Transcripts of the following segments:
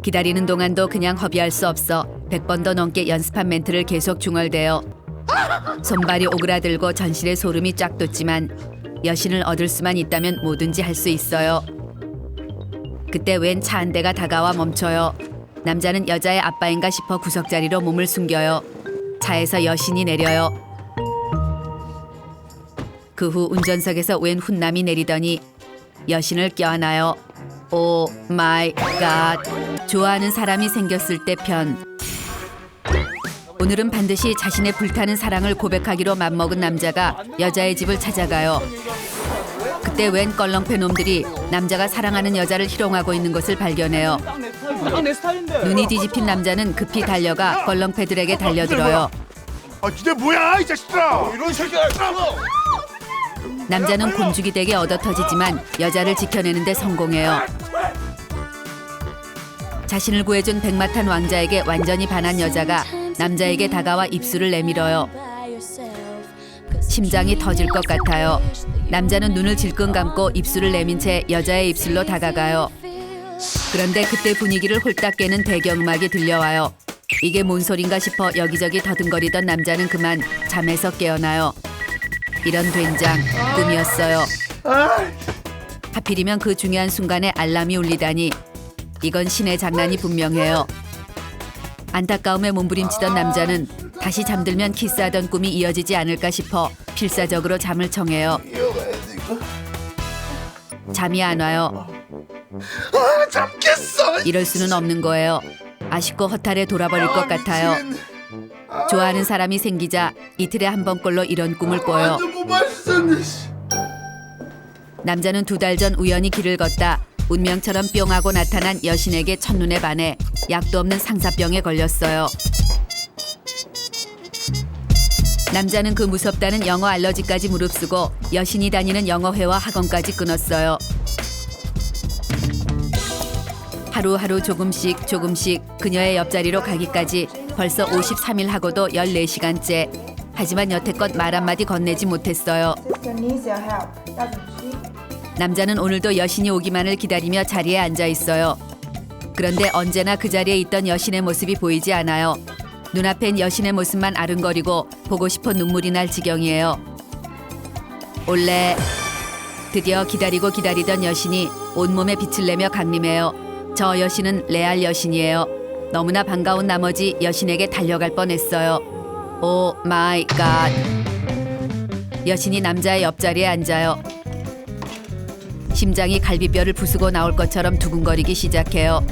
기다리는 동안도 그냥 허비할 수 없어 100번도 넘게 연습한 멘트를 계속 중얼대어 손발이 오그라들고 전신에 소름이 쫙 돋지만 여신을 얻을 수만 있다면 뭐든지 할 수 있어요. 그때 웬 차 한 대가 다가와 멈춰요. 남자는 여자의 아빠인가 싶어 구석자리로 몸을 숨겨요. 차에서 여신이 내려요. 그 후 운전석에서 웬 훈남이 내리더니 여신을 껴안아요. 오 마이 갓. 좋아하는 사람이 생겼을 때 편. 오늘은 반드시 자신의 불타는 사랑을 고백하기로 맘먹은 남자가 여자의 집을 찾아가요. 그때 웬 껄렁패 놈들이 남자가 사랑하는 여자를 희롱하고 있는 것을 발견해요. 내 스타일인데. 눈이 뒤집힌 남자는 급히 달려가 껄렁패들에게 달려들어요. 아, 니네 뭐야 이 자식들아! 이런 새끼야! 남자는 곤죽이 되게 얻어터지지만 여자를 지켜내는 데 성공해요. 자신을 구해준 백마탄 왕자에게 완전히 반한 여자가 남자에게 다가와 입술을 내밀어요. 심장이 터질 것 같아요. 남자는 눈을 질끈 감고 입술을 내민 채 여자의 입술로 다가가요. 그런데 그때 분위기를 홀딱 깨는 배경음악이 들려와요. 이게 뭔 소린가 싶어 여기저기 더듬거리던 남자는 그만 잠에서 깨어나요. 이런 된장 꿈이었어요. 하필이면 그 중요한 순간에 알람이 울리다니 이건 신의 장난이 분명해요. 안타까움에 몸부림치던 남자는 다시 잠들면 키스하던 꿈이 이어지지 않을까 싶어 필사적으로 잠을 청해요. 잠이 안 와요. 잡겠어! 이럴 수는 없는 거예요. 아쉽고 허탈해 돌아버릴 것 같아요. 좋아하는 사람이 생기자 이틀에 한 번꼴로 이런 꿈을 꿔요. 뭐 맛있었네. 남자는 2달 전 우연히 길을 걷다 운명처럼 뿅 하고 나타난 여신에게 첫눈에 반해 약도 없는 상사병에 걸렸어요. 남자는 그 무섭다는 영어 알러지까지 무릅쓰고 여신이 다니는 영어회화 학원까지 끊었어요. 하루하루 조금씩 그녀의 옆자리로 가기까지 벌써 53일 하고도 14시간째. 하지만 여태껏 말 한마디 건네지 못했어요. 남자는 오늘도 여신이 오기만을 기다리며 자리에 앉아 있어요. 그런데 언제나 그 자리에 있던 여신의 모습이 보이지 않아요. 눈앞엔 여신의 모습만 아른거리고 보고 싶어 눈물이 날 지경이에요. 올레. 드디어 기다리고 기다리던 여신이 온몸에 빛을 내며 강림해요. 저 여신은 레알 여신이에요. 너무나 반가운 나머지 여신에게 달려갈 뻔했어요. 오 마이 갓. 여신이 남자의 옆자리에 앉아요. 심장이 갈비뼈를 부수고 나올 것처럼 두근거리기 시작해요.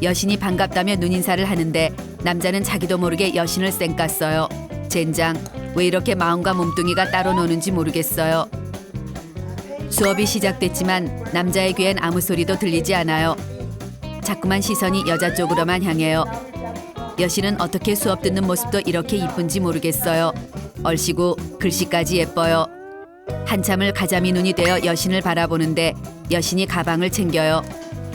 여신이 반갑다며 눈인사를 하는데 남자는 자기도 모르게 여신을 쌩깠어요. 젠장, 왜 이렇게 마음과 몸뚱이가 따로 노는지 모르겠어요. 수업이 시작됐지만 남자의 귀엔 아무 소리도 들리지 않아요. 자꾸만 시선이 여자 쪽으로만 향해요. 여신은 어떻게 수업 듣는 모습도 이렇게 이쁜지 모르겠어요. 얼씨구 글씨까지 예뻐요. 한참을 가자미 눈이 되어 여신을 바라보는데 여신이 가방을 챙겨요.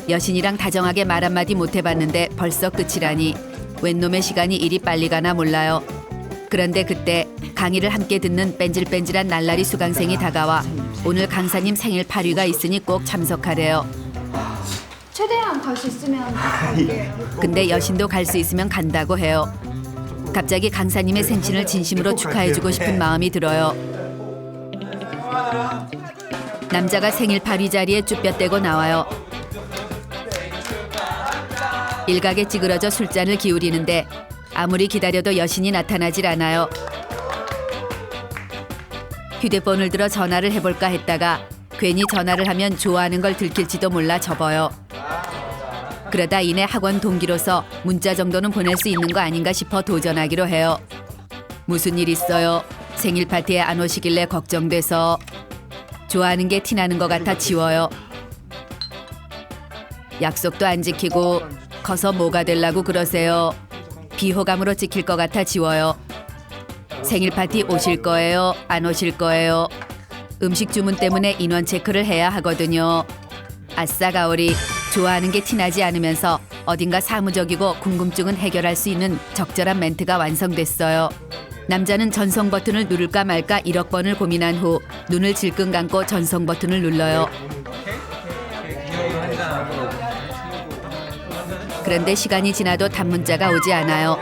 여신이랑 다정하게 말 한마디 못 해봤는데 벌써 끝이라니 웬 놈의 시간이 이리 빨리 가나 몰라요. 그런데 그때 강의를 함께 듣는 뺀질뺀질한 날라리 수강생이 다가와 오늘 강사님 생일 파리가 있으니 꼭 참석하래요. 최대한 갈 수 있으면 갈게. 근데 여신도 갈 수 있으면 간다고 해요. 갑자기 강사님의 생신을 진심으로 축하해주고 싶은 마음이 들어요. 남자가 생일 파리 자리에 쭈뼛대고 나와요. 일각에 찌그러져 술잔을 기울이는데 아무리 기다려도 여신이 나타나질 않아요. 휴대폰을 들어 전화를 해볼까 했다가 괜히 전화를 하면 좋아하는 걸 들킬지도 몰라 접어요. 그러다 이내 학원 동기로서 문자 정도는 보낼 수 있는 거 아닌가 싶어 도전하기로 해요. 무슨 일 있어요? 생일 파티에 안 오시길래 걱정돼서. 좋아하는 게 티나는 것 같아 지워요. 약속도 안 지키고 커서 뭐가 되려고 그러세요. 비호감으로 찍힐 것 같아 지워요. 생일 파티 오실 거예요? 안 오실 거예요? 음식 주문 때문에 인원 체크를 해야 하거든요. 아싸 가오리. 좋아하는 게 티나지 않으면서 어딘가 사무적이고 궁금증은 해결할 수 있는 적절한 멘트가 완성됐어요. 남자는 전송 버튼을 누를까 말까 1억 번을 고민한 후 눈을 질끈 감고 전송 버튼을 눌러요. 그런데 시간이 지나도 단문자가 오지 않아요.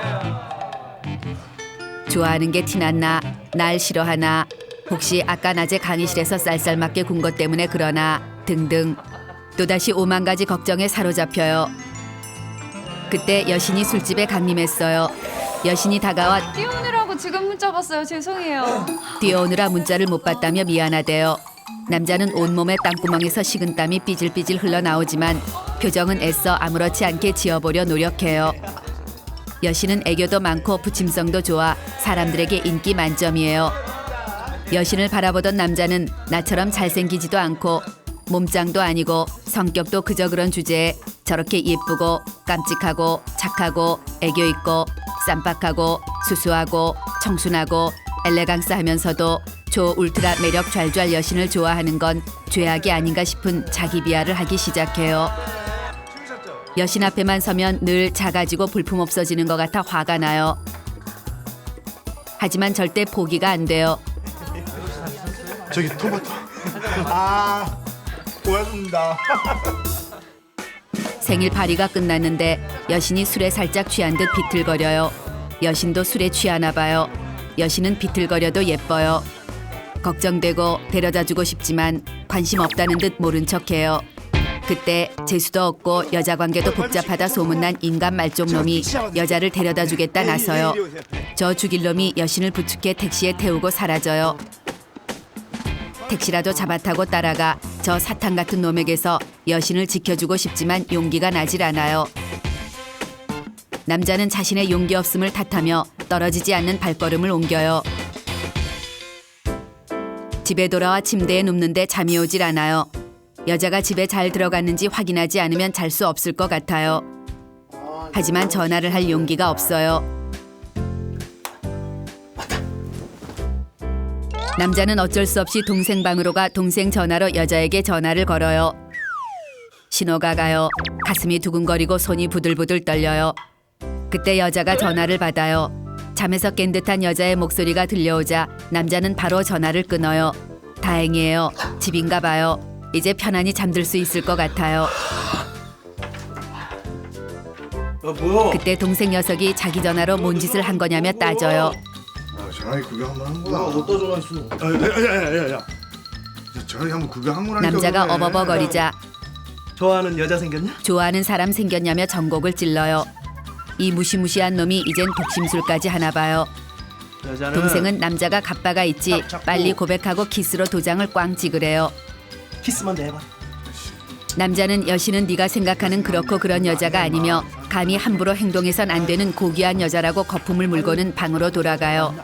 좋아하는 게 티났나? 날 싫어하나? 혹시 아까 낮에 강의실에서 쌀쌀맞게 군 것 때문에 그러나? 등등. 또다시 5만 가지 걱정에 사로잡혀요. 그때 여신이 술집에 강림했어요. 여신이 다가와 띄우느라고 지금 문자 봤어요. 죄송해요. 뛰어오느라 문자를 못 받다며 미안하대요. 남자는 온몸에 땅구멍에서 식은땀이 삐질삐질 흘러나오지만 표정은 애써 아무렇지 않게 지어보려 노력해요. 여신은 애교도 많고 부침성도 좋아 사람들에게 인기 만점이에요. 여신을 바라보던 남자는 나처럼 잘생기지도 않고 몸짱도 아니고 성격도 그저 그런 주제에 저렇게 예쁘고 깜찍하고 착하고 애교 있고 쌈박하고 수수하고 청순하고 엘레강스 하면서도 조 울트라 매력 좔좔 여신을 좋아하는 건 죄악이 아닌가 싶은 자기 비하를 하기 시작해요. 여신 앞에만 서면 늘 작아지고 볼품 없어지는 것 같아 화가 나요. 하지만 절대 포기가 안 돼요. 저기 토마토. 아, 고맙습니다. 생일 파리가 끝났는데 여신이 술에 살짝 취한 듯 비틀거려요. 여신도 술에 취하나 봐요. 여신은 비틀거려도 예뻐요. 걱정되고 데려다주고 싶지만 관심 없다는 듯 모른 척해요. 그때 재수도 없고 여자 관계도 복잡하다 소문난 인간 말종놈이 여자를 데려다주겠다 나서요. 저 죽일 놈이 여신을 부축해 택시에 태우고 사라져요. 택시라도 잡아타고 따라가 저 사탄 같은 놈에게서 여신을 지켜주고 싶지만 용기가 나질 않아요. 남자는 자신의 용기 없음을 탓하며 떨어지지 않는 발걸음을 옮겨요. 집에 돌아와 침대에 눕는데 잠이 오질 않아요. 여자가 집에 잘 들어갔는지 확인하지 않으면 잘 수 없을 것 같아요. 하지만 전화를 할 용기가 없어요. 남자는 어쩔 수 없이 동생 방으로 가 동생 전화로 여자에게 전화를 걸어요. 신호가 가요. 가슴이 두근거리고 손이 부들부들 떨려요. 그때 여자가 전화를 받아요. 잠에서 깬 듯한 여자의 목소리가 들려오자 남자는 바로 전화를 끊어요. 다행이에요. 집인가 봐요. 이제 편안히 잠들 수 있을 것 같아요. 뭐야? 그때 동생 녀석이 자기 전화로 뭔 짓을 한 거냐며 따져요. 아, 전화기 구경 한번 한 거야. 어디다 전화했어? 야야야야야. 전화기 한번 구경 한 거라니까. 남자가 그래. 어버버거리자 좋아하는 여자 생겼냐? 좋아하는 사람 생겼냐며 전곡을 찔러요. 이 무시무시한 놈이 이젠 독심술까지 하나 봐요. 여자는 동생은 남자가 갑바가 있지 빨리 고백하고 키스로 도장을 꽝 찍으래요. 키스만 해봐. 남자는 여신은 네가 생각하는 그렇고 그런 여자가 아니며 감히 함부로 행동해선 안 되는 고귀한 여자라고 거품을 물고는 방으로 돌아가요.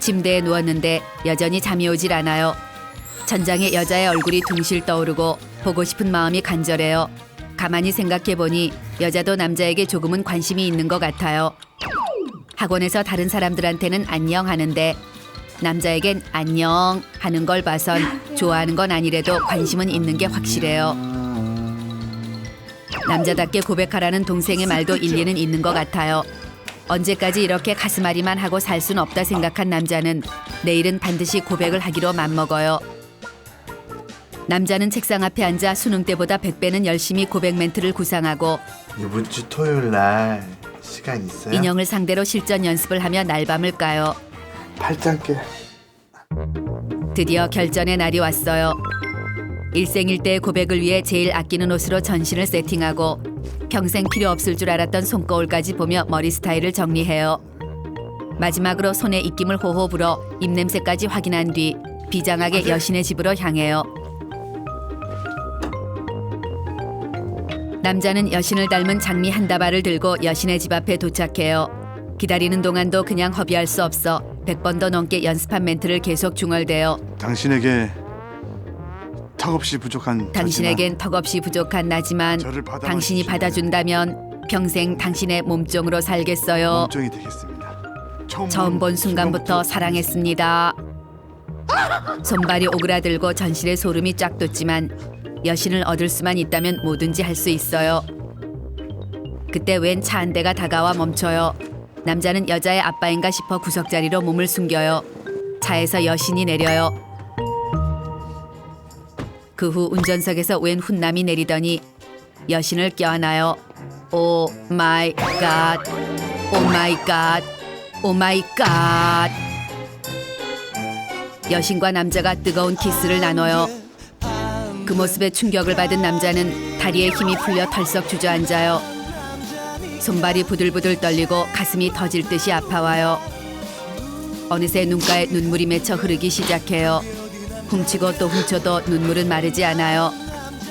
침대에 누웠는데 여전히 잠이 오질 않아요. 천장에 여자의 얼굴이 둥실 떠오르고 보고 싶은 마음이 간절해요. 가만히 생각해보니 여자도 남자에게 조금은 관심이 있는 것 같아요. 학원에서 다른 사람들한테는 안녕 하는데 남자에겐 안녕 하는 걸 봐선 좋아하는 건 아니래도 관심은 있는 게 확실해요. 남자답게 고백하라는 동생의 말도 일리는 있는 것 같아요. 언제까지 이렇게 가슴앓이만 하고 살 순 없다 생각한 남자는 내일은 반드시 고백을 하기로 맘먹어요. 남자는 책상 앞에 앉아 수능 때보다 100배는 열심히 고백 멘트를 구상하고 이번 주 토요일 날 시간 있어요? 인형을 상대로 실전 연습을 하며 날밤을 까요. 팔짱깨. 드디어 결전의 날이 왔어요. 일생일대의 고백을 위해 제일 아끼는 옷으로 전신을 세팅하고 평생 필요 없을 줄 알았던 손거울까지 보며 머리 스타일을 정리해요. 마지막으로 손에 입김을 호호 불어 입냄새까지 확인한 뒤 비장하게 여신의 집으로 향해요. 남자는 여신을 닮은 장미 한 다발을 들고 여신의 집 앞에 도착해요. 기다리는 동안도 그냥 허비할 수 없어 100번도 넘게 연습한 멘트를 계속 중얼대요. 당신에게 턱없이 부족한 당신에겐 턱없이 부족한 나지만 저를 받아와 당신이 주시면 받아준다면 평생 당신의 몸종으로 살겠어요. 몸종이 되겠습니다. 처음 본 순간부터 사랑했습니다. 손발이 오그라들고 전신에 소름이 쫙 돋지만 여신을 얻을 수만 있다면 뭐든지 할 수 있어요. 그때 웬 차 한 대가 다가와 멈춰요. 남자는 여자의 아빠인가 싶어 구석자리로 몸을 숨겨요. 차에서 여신이 내려요. 그 후 운전석에서 웬 훈남이 내리더니 여신을 껴안아요. 오 마이 갓, 오 마이 갓, 오 마이 갓. 여신과 남자가 뜨거운 키스를 나눠요. 그 모습에 충격을 받은 남자는 다리에 힘이 풀려 털썩 주저앉아요. 손발이 부들부들 떨리고 가슴이 터질 듯이 아파와요. 어느새 눈가에 눈물이 맺혀 흐르기 시작해요. 훔치고 또 훔쳐도 눈물은 마르지 않아요.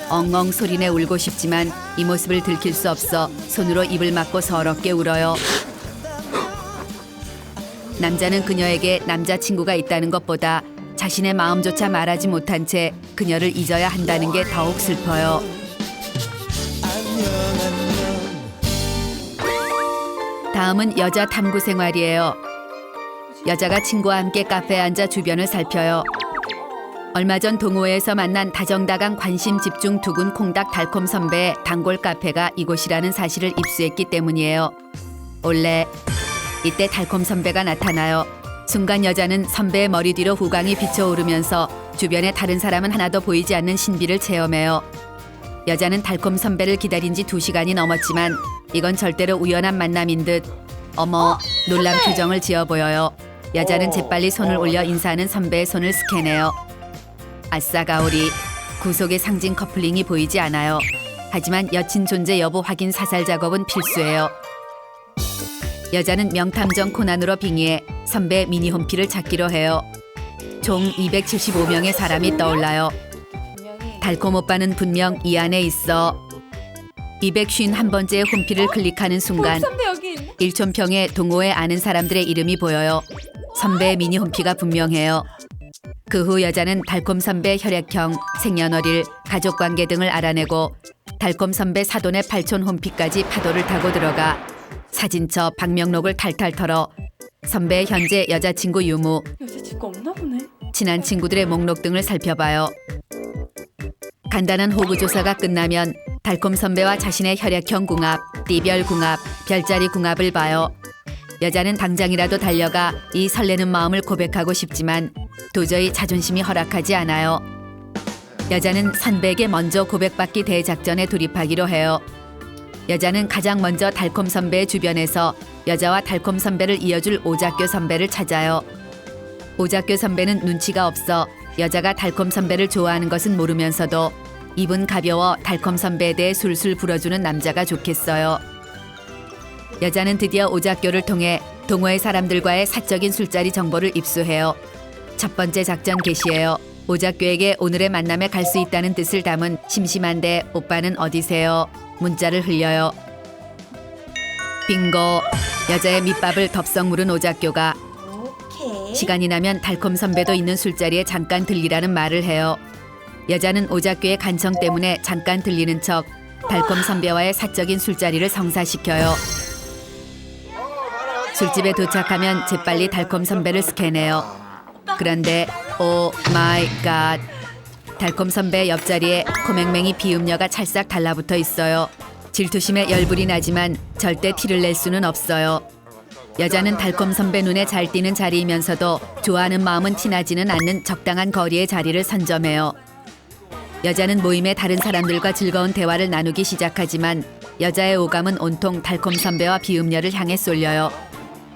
엉엉 소리내 울고 싶지만 이 모습을 들킬 수 없어 손으로 입을 막고 서럽게 울어요. 남자는 그녀에게 남자친구가 있다는 것보다 자신의 마음조차 말하지 못한 채 그녀를 잊어야 한다는 게 더욱 슬퍼요. 다음은 여자 탐구 생활이에요. 여자가 친구와 함께 카페에 앉아 주변을 살펴요. 얼마 전 동호회에서 만난 다정다감 관심 집중 두근 콩닥 달콤 선배의 단골 카페가 이곳이라는 사실을 입수했기 때문이에요. 원래 이때 달콤 선배가 나타나요. 순간 여자는 선배의 머리 뒤로 후광이 비쳐오르면서 주변에 다른 사람은 하나도 보이지 않는 신비를 체험해요. 여자는 달콤 선배를 기다린 지 2시간이 넘었지만 이건 절대로 우연한 만남인 듯 어머 놀란 표정을 지어 보여요. 여자는 재빨리 손을 올려 인사하는 선배의 손을 스캔해요. 아싸 가오리, 구속의 상징 커플링이 보이지 않아요. 하지만 여친 존재 여부 확인 사살 작업은 필수예요. 여자는 명탐정 코난으로 빙의해 선배 미니 홈피를 찾기로 해요. 총 275명의 사람이 떠올라요. 달콤 오빠는 분명 이 안에 있어. 251번째 홈피를 클릭하는 순간 일촌평에 동호회 아는 사람들의 이름이 보여요. 선배의 미니 홈피가 분명해요. 그 후 여자는 달콤 선배 혈액형, 생년월일, 가족관계 등을 알아내고 달콤 선배 사돈의 8촌 홈피까지 파도를 타고 들어가 사진첩, 방명록을 탈탈 털어 선배의 현재 여자친구 유무, 여자친구 없나 보네. 친한 친구들의 목록 등을 살펴봐요. 간단한 호구 조사가 끝나면 달콤 선배와 자신의 혈액형 궁합, 띠별 궁합, 별자리 궁합을 봐요. 여자는 당장이라도 달려가 이 설레는 마음을 고백하고 싶지만 도저히 자존심이 허락하지 않아요. 여자는 선배에게 먼저 고백받기 대작전에 돌입하기로 해요. 여자는 가장 먼저 달콤 선배의 주변에서 여자와 달콤 선배를 이어줄 오작교 선배를 찾아요. 오작교 선배는 눈치가 없어 여자가 달콤 선배를 좋아하는 것은 모르면서도 입은 가벼워 달콤 선배에 대해 술술 불어주는 남자가 좋겠어요. 여자는 드디어 오작교를 통해 동호회 사람들과의 사적인 술자리 정보를 입수해요. 첫 번째 작전 개시예요. 오작교에게 오늘의 만남에 갈 수 있다는 뜻을 담은 심심한데 오빠는 어디세요? 문자를 흘려요. 빙고! 여자의 밑밥을 덥석 물은 오작교가 시간이 나면 달콤 선배도 있는 술자리에 잠깐 들리라는 말을 해요. 여자는 오작교의 간청 때문에 잠깐 들리는 척 달콤 선배와의 사적인 술자리를 성사시켜요. 술집에 도착하면 재빨리 달콤 선배를 스캔해요. 그런데 오 마이 갓, 달콤 선배 옆자리에 코맹맹이 비음녀가 찰싹 달라붙어 있어요. 질투심에 열불이 나지만 절대 티를 낼 수는 없어요. 여자는 달콤 선배 눈에 잘 띄는 자리이면서도 좋아하는 마음은 티나지는 않는 적당한 거리의 자리를 선점해요. 여자는 모임의 다른 사람들과 즐거운 대화를 나누기 시작하지만 여자의 오감은 온통 달콤 선배와 비음녀를 향해 쏠려요.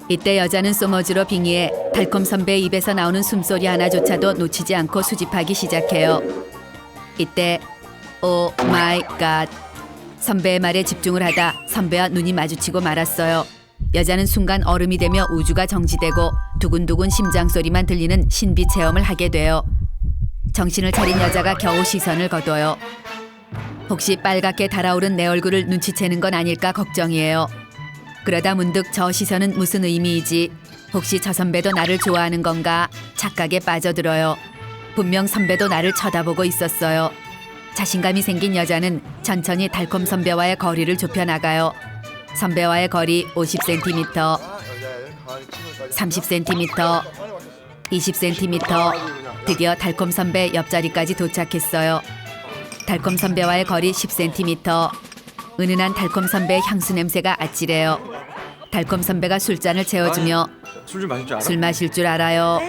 이때 여자는 소머즈로 빙의해 달콤 선배의 입에서 나오는 숨소리 하나조차도 놓치지 않고 수집하기 시작해요. 이때 오 마이 갓, 선배의 말에 집중을 하다 선배와 눈이 마주치고 말았어요. 여자는 순간 얼음이 되며 우주가 정지되고 두근두근 심장 소리만 들리는 신비 체험을 하게 돼요. 정신을 차린 여자가 겨우 시선을 거둬요. 혹시 빨갛게 달아오른 내 얼굴을 눈치채는 건 아닐까 걱정이에요. 그러다 문득 저 시선은 무슨 의미이지? 혹시 저 선배도 나를 좋아하는 건가? 착각에 빠져들어요. 분명 선배도 나를 쳐다보고 있었어요. 자신감이 생긴 여자는 천천히 달콤 선배와의 거리를 좁혀나가요. 선배와의 거리 50cm, 30cm, 20cm. 드디어 달콤 선배 옆자리까지 도착했어요. 달콤 선배와의 거리 10cm. 은은한 달콤 선배의 향수 냄새가 아찔해요. 달콤 선배가 술잔을 채워주며 술 좀 마실 줄 알아? 술 마실 줄 알아요.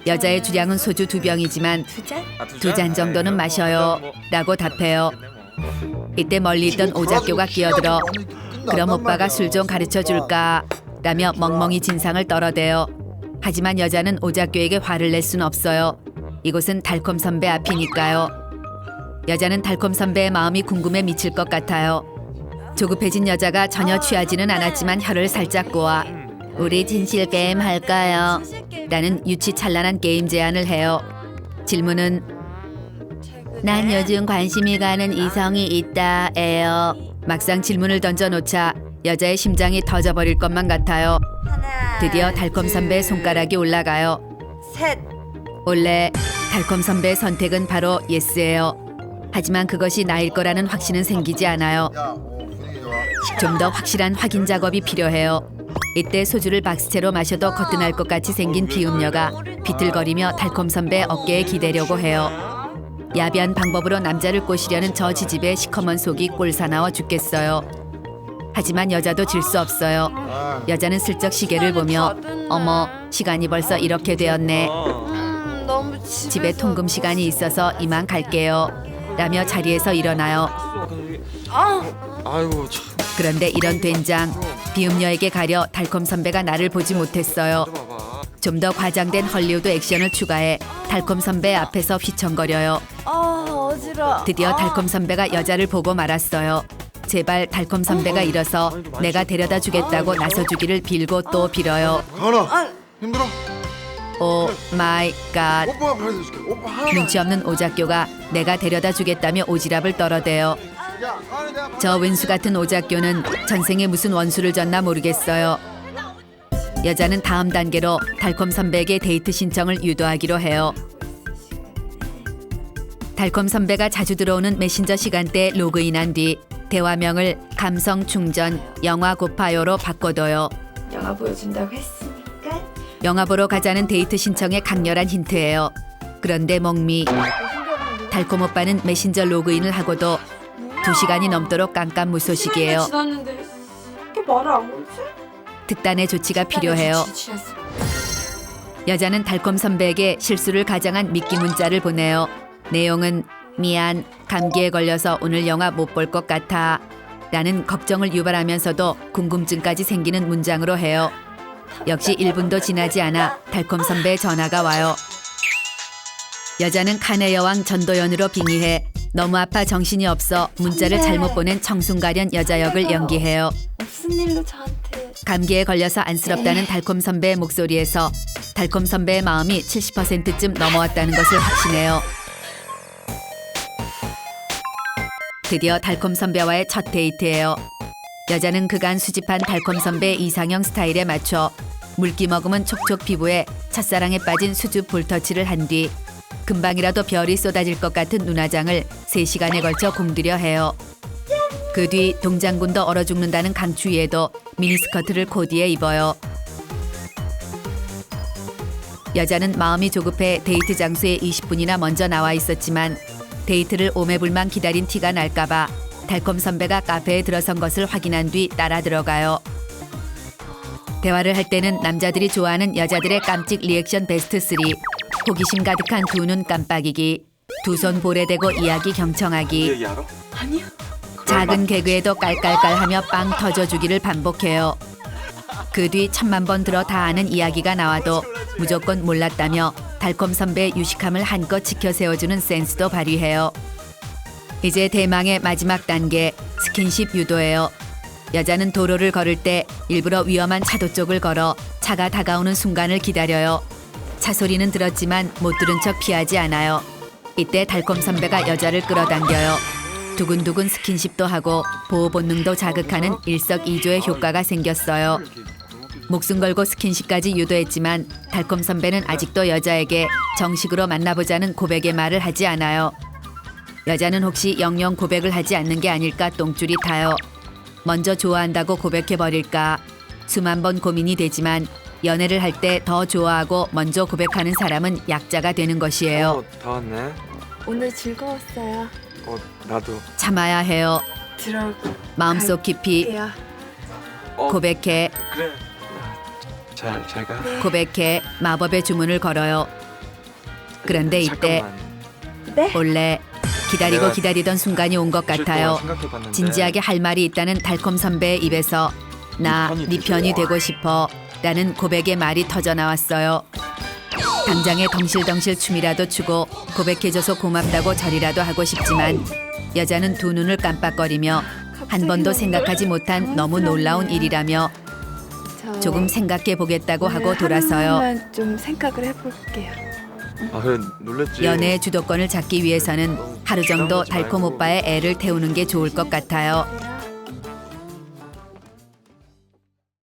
여자의 주량은 소주 2병이지만 2잔 정도는 마셔요 라고 답해요. 이때 멀리 있던 오작교가 끼어들어 그럼 오빠가 술 좀 가르쳐 줄까? 라며 멍멍이 진상을 떨어대요. 하지만 여자는 오작교에게 화를 낼 순 없어요. 이곳은 달콤 선배 앞이니까요. 여자는 달콤 선배의 마음이 궁금해 미칠 것 같아요. 조급해진 여자가 전혀 취하지는 않았지만 혀를 살짝 꼬아 우리 진실 게임 할까요? 라는 유치찬란한 게임 제안을 해요. 질문은 난 요즘 관심이 가는 이성이 있다예요. 막상 질문을 던져놓자 여자의 심장이 터져버릴 것만 같아요. 드디어 달콤 선배의 손가락이 올라가요. 셋. 원래 달콤 선배의 선택은 바로 예스예요. 하지만 그것이 나일 거라는 확신은 생기지 않아요. 좀 더 확실한 확인 작업이 필요해요. 이때 소주를 박스채로 마셔도 거뜬할 것 같이 생긴 비음녀가 비틀거리며 달콤 선배 어깨에 기대려고 해요. 야비한 방법으로 남자를 꼬시려는 저 지집의 시커먼 속이 꼴사나워 죽겠어요. 하지만 여자도 질 수 없어요. 여자는 슬쩍 시계를 보며 어머 시간이 벌써 이렇게 되었네. 너무 집에 통금 시간이 있어서 이만 갈게요. 라며 자리에서 일어나요. 아이고 참. 그런데 이런 된장 비음녀에게 가려 달콤 선배가 나를 보지 못했어요. 좀 더 과장된 헐리우드 액션을 추가해 달콤 선배 앞에서 휘청거려요. 어지러. 드디어 달콤 선배가 여자를 보고 말았어요. 제발 달콤 선배가 일어서 내가 데려다 주겠다고 나서주기를 빌고 또 빌어요. 가은아 힘들어? 오 마이 갓. 오빠가 가르쳐줄게. 오빠 하나. 눈치 없는 오작교가 내가 데려다 주겠다며 오지랖을 떨어대요. 야 가은이 내가 저 왼수 같은 오작교는 전생에 무슨 원수를 졌나 모르겠어요. 여자는 다음 단계로 달콤 선배에게 데이트 신청을 유도하기로 해요. 달콤 선배가 자주 들어오는 메신저 시간대에 로그인한 뒤 대화명을 감성 충전 영화 고파요로 바꿔둬요. 영화 보여준다고 했으니까. 영화 보러 가자는 데이트 신청의 강렬한 힌트예요. 그런데 멍미 달콤 오빠는 메신저 로그인을 하고도 2시간이 넘도록 깜깜무소식이에요. 지났는데 이렇게 말을 안 걸지? 특단의 조치가 필요해요. 여자는 달콤 선배에게 실수를 가장한 미끼 문자를 보내요. 내용은 미안, 감기에 걸려서 오늘 영화 못 볼 것 같아 라는 걱정을 유발하면서도 궁금증까지 생기는 문장으로 해요. 역시 1분도 지나지 않아 달콤 선배의 전화가 와요. 여자는 칸의 여왕 전도연으로 빙의해 너무 아파 정신이 없어 문자를 잘못 보낸 청순가련 여자 역을 연기해요. 무슨 일로 저한테? 감기에 걸려서 안쓰럽다는 달콤 선배의 목소리에서 달콤 선배의 마음이 70%쯤 넘어왔다는 것을 확신해요. 드디어 달콤 선배와의 첫 데이트예요. 여자는 그간 수집한 달콤 선배의 이상형 스타일에 맞춰 물기 머금은 촉촉 피부에 첫사랑에 빠진 수줍 볼터치를 한 뒤 금방이라도 별이 쏟아질 것 같은 눈화장을 3시간에 걸쳐 공들여 해요. 그 뒤 동장군도 얼어 죽는다는 강추위에도 미니스커트를 코디해 입어요. 여자는 마음이 조급해 데이트 장소에 20분이나 먼저 나와 있었지만 데이트를 오매불망 기다린 티가 날까봐 달콤 선배가 카페에 들어선 것을 확인한 뒤 따라 들어가요. 대화를 할 때는 남자들이 좋아하는 여자들의 깜찍 리액션 베스트 3, 호기심 가득한 두 눈 깜빡이기, 두 손 볼에 대고 이야기 경청하기, 얘기 알아? 작은 개그에도 깔깔깔하며 빵 터져주기를 반복해요. 그 뒤 1000만 번 들어 다 아는 이야기가 나와도 무조건 몰랐다며 달콤 선배의 유식함을 한껏 지켜 세워주는 센스도 발휘해요. 이제 대망의 마지막 단계, 스킨십 유도예요. 여자는 도로를 걸을 때 일부러 위험한 차도 쪽을 걸어 차가 다가오는 순간을 기다려요. 차 소리는 들었지만 못 들은 척 피하지 않아요. 이때 달콤 선배가 여자를 끌어당겨요. 두근두근 스킨십도 하고 보호 본능도 자극하는 일석이조의 효과가 생겼어요. 목숨 걸고 스킨십까지 유도했지만 달콤 선배는 아직도 여자에게 정식으로 만나보자는 고백의 말을 하지 않아요. 여자는 혹시 영영 고백을 하지 않는 게 아닐까 똥줄이 타요. 먼저 좋아한다고 고백해버릴까. 수만 번 고민이 되지만 연애를 할 때 더 좋아하고 먼저 고백하는 사람은 약자가 되는 것이에요. 다 왔네. 오늘 즐거웠어요. 나도. 참아야 해요. 들어올게요. 마음속 깊이 고백해. 그래. 잘 가. 고백해 마법의 주문을 걸어요. 그런데 이때 잠깐만. 네? 원래 기다리고 내가 기다리던 순간이 온 것 며칠 같아요. 동안 생각해봤는데 진지하게 할 말이 있다는 달콤 선배의 입에서 나 네 편이 되고 싶어 라는 고백의 말이 터져 나왔어요. 당장에 덩실덩실 춤이라도 추고 고백해줘서 고맙다고 절이라도 하고 싶지만 여자는 두 눈을 깜빡거리며 한 번도 생각하지 못한 너무 놀라운 일이라며 조금 생각해 보겠다고 하고 돌아서요. 하나만 좀 생각을 해볼게요. 아 그래 놀랬지. 연애의 주도권을 잡기 위해서는 하루 정도 달콤 오빠의 애를 태우는 게 좋을 것 같아요.